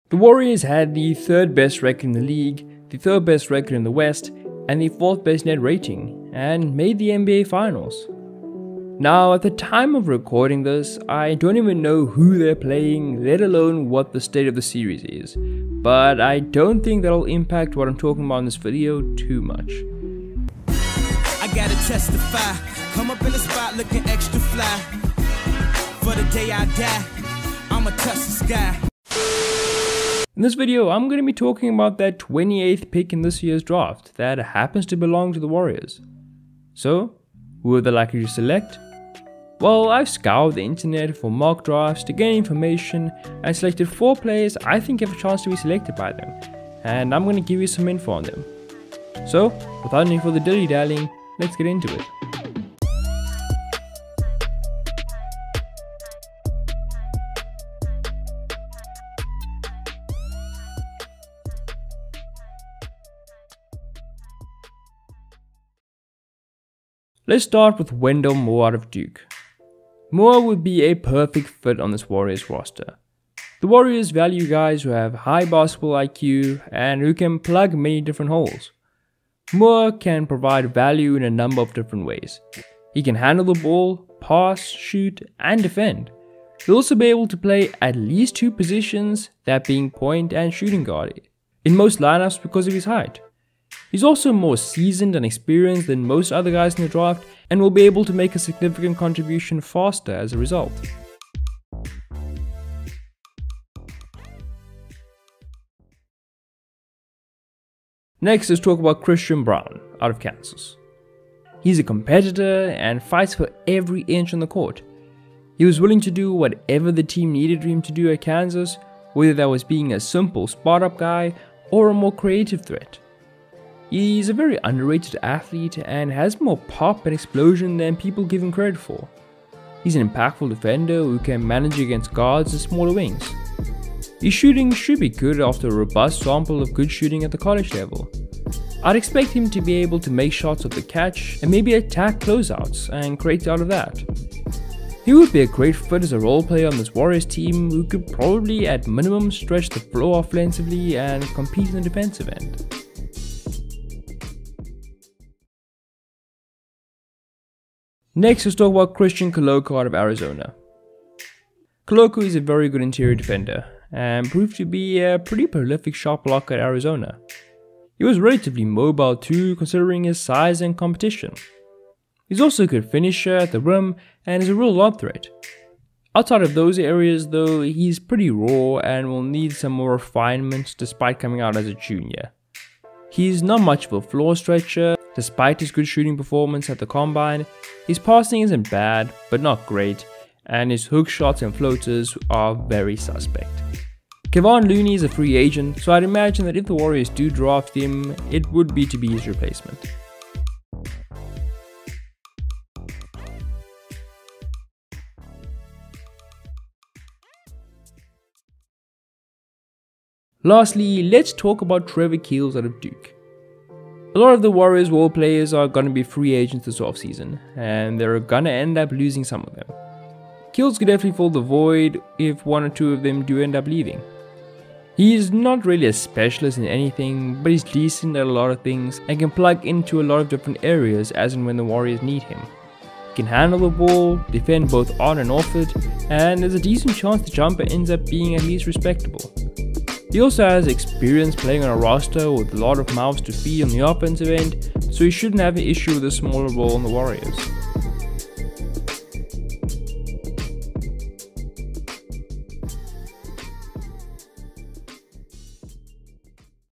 The Warriors had the 3rd best record in the league, the 3rd best record in the West, and the 4th best net rating, and made the NBA Finals. Now, at the time of recording this, I don't even know who they're playing, let alone what the state of the series is, but I don't think that'll impact what I'm talking about in this video too much. I gotta testify, come up in the spot looking extra fly. For the day I die, I'ma touch the sky. In this video, I'm going to be talking about that 28th pick in this year's draft that happens to belong to the Warriors. So, who are they likely to select? Well, I've scoured the internet for mock drafts to gain information and selected 4 players I think have a chance to be selected by them, and I'm going to give you some info on them. So, without any further dilly-dallying, let's get into it. Let's start with Wendell Moore out of Duke. Moore would be a perfect fit on this Warriors roster. The Warriors value guys who have high basketball IQ and who can plug many different holes. Moore can provide value in a number of different ways. He can handle the ball, pass, shoot, and defend. He'll also be able to play at least 2 positions, that being point and shooting guard, in most lineups because of his height. He's also more seasoned and experienced than most other guys in the draft and will be able to make a significant contribution faster as a result. Next, let's talk about Christian Braun out of Kansas. He's a competitor and fights for every inch on the court. He was willing to do whatever the team needed him to do at Kansas, whether that was being a simple spot-up guy or a more creative threat. He's a very underrated athlete and has more pop and explosion than people give him credit for. He's an impactful defender who can manage against guards and smaller wings. His shooting should be good after a robust sample of good shooting at the college level. I'd expect him to be able to make shots off the catch and maybe attack closeouts and create out of that. He would be a great fit as a role player on this Warriors team who could probably at minimum stretch the floor offensively and compete in the defensive end. Next, let's talk about Christian Koloko out of Arizona. Koloko is a very good interior defender and proved to be a pretty prolific shot blocker at Arizona. He was relatively mobile too, considering his size and competition. He's also a good finisher at the rim and is a real lob threat. Outside of those areas though, he's pretty raw and will need some more refinement despite coming out as a junior. He's not much of a floor stretcher. Despite his good shooting performance at the combine, his passing isn't bad, but not great, and his hook shots and floaters are very suspect. Kevon Looney is a free agent, so I'd imagine that if the Warriors do draft him, it would be to be his replacement. Lastly, let's talk about Trevin Kills out of Duke. A lot of the Warriors role players are going to be free agents this offseason, and they're going to end up losing some of them. Kills could definitely fill the void if 1 or 2 of them do end up leaving. He's not really a specialist in anything, but he's decent at a lot of things and can plug into a lot of different areas as and when the Warriors need him. He can handle the ball, defend both on and off it, and there's a decent chance the jumper ends up being at least respectable. He also has experience playing on a roster with a lot of mouths to feed on the offensive end, so he shouldn't have an issue with a smaller role on the Warriors.